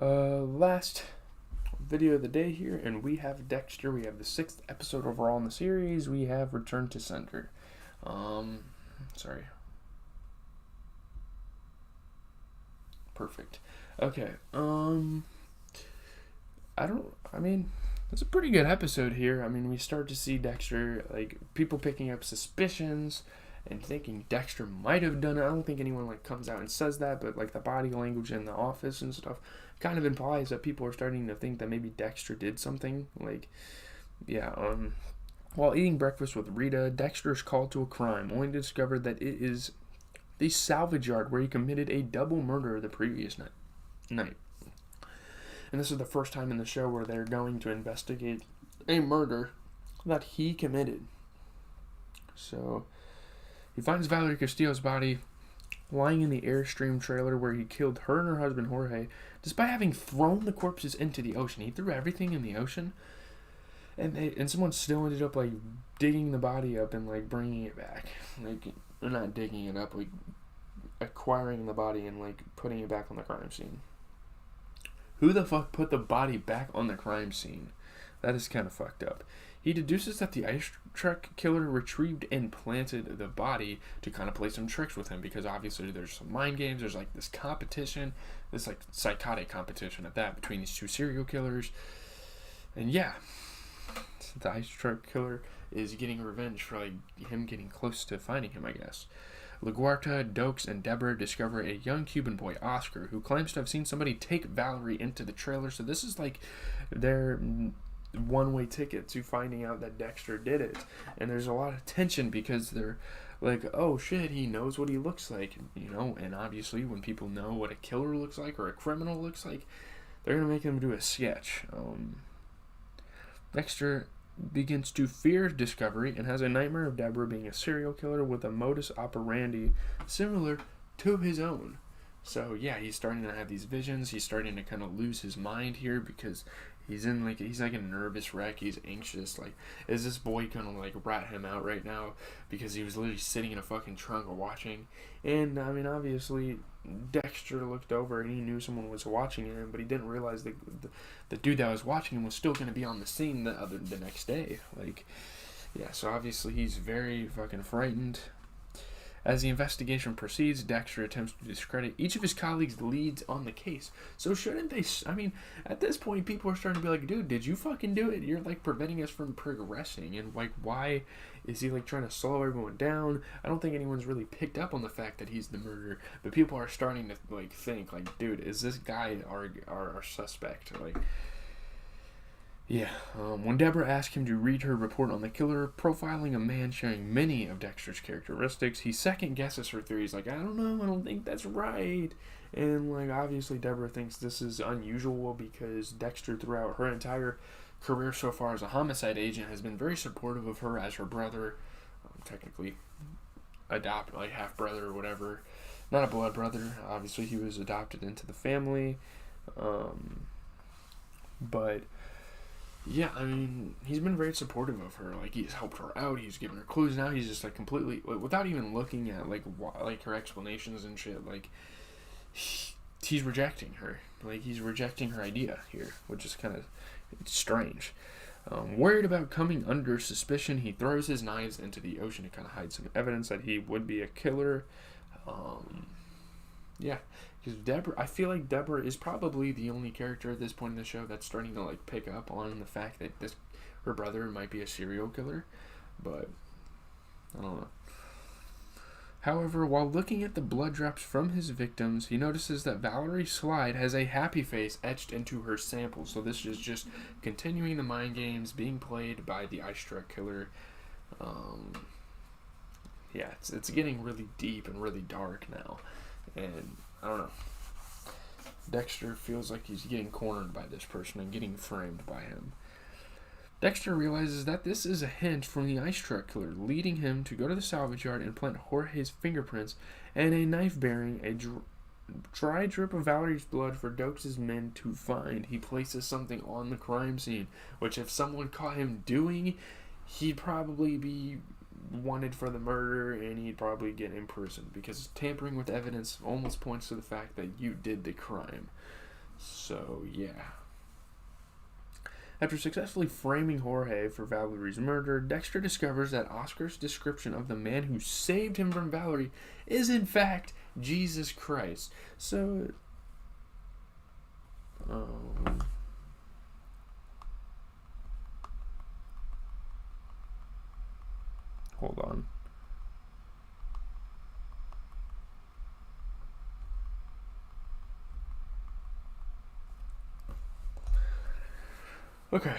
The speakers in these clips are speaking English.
Last video of the day here, and we have Dexter. We have the 6th episode overall in the series. We have Return to Sender. Sorry. Perfect. Okay. It's a pretty good episode here. I mean, we start to see Dexter, like, people picking up suspicions and thinking Dexter might have done it. I don't think anyone, like, comes out and says that, but, like, the body language in the office and stuff kind of implies that people are starting to think that maybe Dexter did something. Like, yeah, while eating breakfast with Rita, Dexter is called to a crime, only to discover that it is the salvage yard where he committed a double murder the previous night. And this is the first time in the show where they're going to investigate a murder that he committed. So, he finds Valerie Castillo's body lying in the Airstream trailer where he killed her and her husband Jorge, despite having thrown the corpses into the ocean. He threw everything in the ocean, and someone still ended up, like, digging the body up and, like, bringing it back. Like, not digging it up, like, acquiring the body and, like, putting it back on the crime scene. Who the fuck put the body back on the crime scene? That is kind of fucked up. He deduces that the ice truck killer retrieved and planted the body to kind of play some tricks with him, because obviously there's some mind games. There's, like, this competition, this, like, psychotic competition at that between these two serial killers. And yeah, the ice truck killer is getting revenge for, like, him getting close to finding him, I guess. LaGuarta, Dokes, and Deborah discover a young Cuban boy, Oscar, who claims to have seen somebody take Valerie into the trailer. So this is, like, their one-way ticket to finding out that Dexter did it. And there's a lot of tension because they're like, oh shit, he knows what he looks like, you know. And obviously when people know what a killer looks like or a criminal looks like, they're going to make them do a sketch. Dexter begins to fear discovery and has a nightmare of Deborah being a serial killer with a modus operandi similar to his own. So yeah, he's starting to have these visions. He's starting to kind of lose his mind here because he's like a nervous wreck. He's anxious. Like, is this boy gonna, like, rat him out right now? Because he was literally sitting in a fucking trunk watching. And I mean, obviously Dexter looked over and he knew someone was watching him, but he didn't realize that the dude that was watching him was still going to be on the scene the next day. Like, yeah, so obviously he's very fucking frightened. As the investigation proceeds, Dexter attempts to discredit each of his colleagues' leads on the case. So shouldn't they... I mean, at this point, people are starting to be like, dude, did you fucking do it? You're, like, preventing us from progressing. And, like, why is he, like, trying to slow everyone down? I don't think anyone's really picked up on the fact that he's the murderer. But people are starting to, like, think, like, dude, is this guy our suspect? Like... Yeah, when Deborah asked him to read her report on the killer, profiling a man sharing many of Dexter's characteristics, he second-guesses her theories, like, I don't know, I don't think that's right. And, like, obviously Deborah thinks this is unusual because Dexter, throughout her entire career so far as a homicide agent, has been very supportive of her as her brother, technically adopted, like, half-brother or whatever. Not a blood brother, obviously he was adopted into the family, but... yeah, I mean, he's been very supportive of her. Like, he's helped her out. He's given her clues. Now he's just, like, completely, without even looking at, like, her explanations and shit. Like, he's rejecting her. Like, he's rejecting her idea here, which is kind of strange. Worried about coming under suspicion, he throws his knives into the ocean to kind of hide some evidence that he would be a killer. Yeah, because I feel like Deborah is probably the only character at this point in the show that's starting to, like, pick up on the fact that her brother might be a serial killer, but I don't know. However, while looking at the blood drops from his victims, he notices that Valerie Slide has a happy face etched into her sample. So this is just continuing the mind games being played by the ice truck killer. Yeah, it's getting really deep and really dark now. And, I don't know, Dexter feels like he's getting cornered by this person and getting framed by him. Dexter realizes that this is a hint from the ice truck killer, leading him to go to the salvage yard and plant Jorge's fingerprints and a knife bearing a dry drip of Valerie's blood for Dokes' men to find. He places something on the crime scene, which if someone caught him doing, he'd probably be wanted for the murder and he'd probably get imprisoned, because tampering with evidence almost points to the fact that you did the crime. So, yeah. After successfully framing Jorge for Valerie's murder, Dexter discovers that Oscar's description of the man who saved him from Valerie is in fact Jesus Christ. So, hold on. Okay,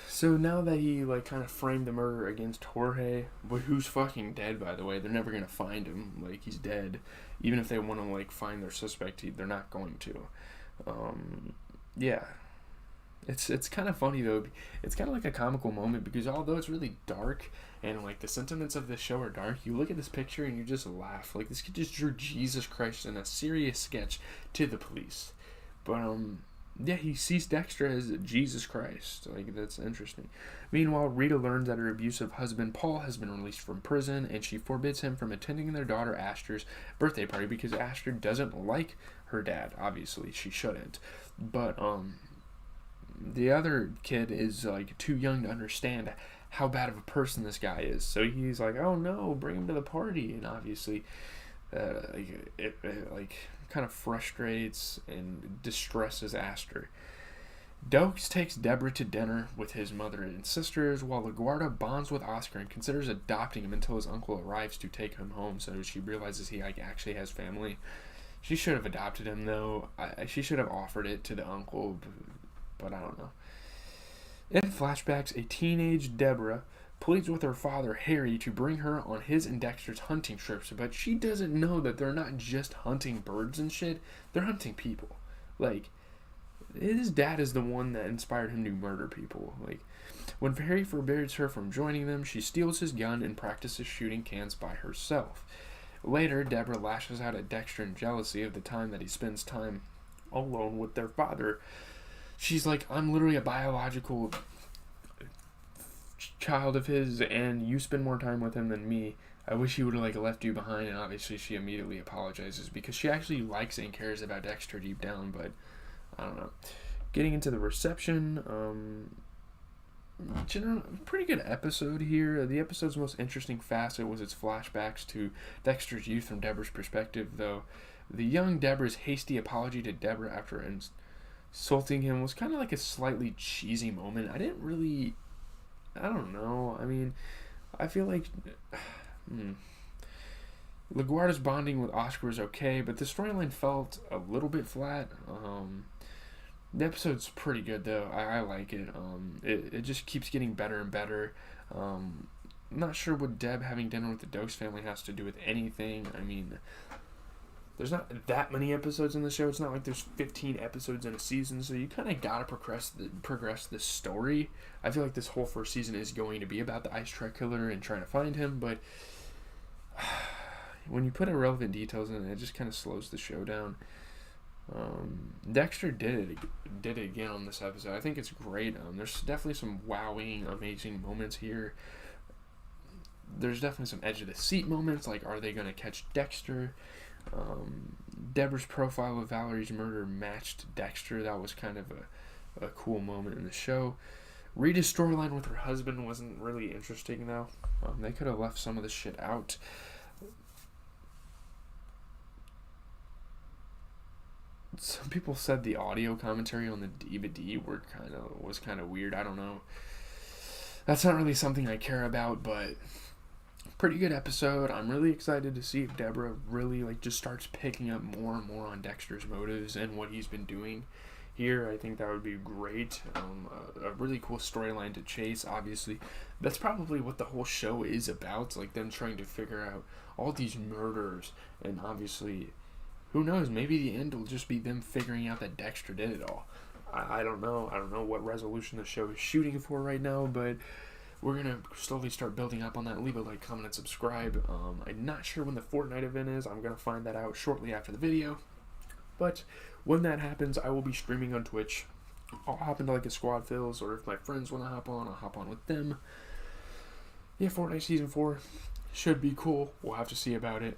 so now that he like kind of framed the murder against Jorge, but who's fucking dead, by the way, they're never gonna find him. Like, he's dead. Even if they want to like find their suspect, they're not going to. Yeah, it's kind of funny though. It's kind of like a comical moment because although it's really dark and like the sentiments of this show are dark, you look at this picture and you just laugh. Like, this kid just drew Jesus Christ in a serious sketch to the police, but yeah, he sees Dexter as Jesus Christ. Like, that's interesting. Meanwhile, Rita learns that her abusive husband, Paul, has been released from prison, and she forbids him from attending their daughter Asher's birthday party because Asher doesn't like her dad. Obviously, she shouldn't. But, the other kid is, like, too young to understand how bad of a person this guy is. So he's like, oh no, bring him to the party. And obviously, it kind of frustrates and distresses Astor. Dokes takes Deborah to dinner with his mother and sisters, while LaGuardia bonds with Oscar and considers adopting him until his uncle arrives to take him home. So she realizes he like actually has family. She should have adopted him though. She should have offered it to the uncle, but I don't know. In flashbacks, a teenage Deborah pleads with her father, Harry, to bring her on his and Dexter's hunting trips, but she doesn't know that they're not just hunting birds and shit, they're hunting people. Like, his dad is the one that inspired him to murder people. Like, when Harry forbids her from joining them, she steals his gun and practices shooting cans by herself. Later, Deborah lashes out at Dexter in jealousy of the time that he spends time alone with their father. She's like, I'm literally a biological child of his, and you spend more time with him than me. I wish he would have like left you behind. And obviously she immediately apologizes because she actually likes and cares about Dexter deep down, but I don't know. Getting into the reception, general pretty good episode here. The episode's most interesting facet was its flashbacks to Dexter's youth from Deborah's perspective, though the young Deborah's hasty apology to Deborah after insulting him was kind of like a slightly cheesy moment. I don't know. I mean, I feel like LaGuardia's bonding with Oscar was okay, but the storyline felt a little bit flat. The episode's pretty good, though. I like it. It just keeps getting better and better. I'm not sure what Deb having dinner with the Dokes family has to do with anything. I mean, there's not that many episodes in the show. It's not like there's 15 episodes in a season, so you kind of gotta progress this story. I feel like this whole first season is going to be about the Ice Truck Killer and trying to find him, but when you put irrelevant details in it just kind of slows the show down. Dexter did it again on this episode. I think it's great. There's definitely some wowing, amazing moments here. There's definitely some edge of the seat moments, like are they going to catch Dexter? Deborah's profile of Valerie's murder matched Dexter. That was kind of a cool moment in the show. Rita's storyline with her husband wasn't really interesting, though. They could have left some of the shit out. Some people said the audio commentary on the DVD was kind of weird. I don't know. That's not really something I care about, but pretty good episode. I'm really excited to see if Deborah really just starts picking up more and more on Dexter's motives and what he's been doing here. I think that would be great. A really cool storyline to chase. Obviously, that's probably what the whole show is about. Like them trying to figure out all these murders, and obviously, who knows? Maybe the end will just be them figuring out that Dexter did it all. I don't know. I don't know what resolution the show is shooting for right now, but we're going to slowly start building up on that. Leave a like, comment, and subscribe. I'm not sure when the Fortnite event is. I'm going to find that out shortly after the video. But when that happens, I will be streaming on Twitch. I'll hop into a squad fills, or if my friends want to hop on, I'll hop on with them. Yeah, Fortnite Season 4 should be cool. We'll have to see about it.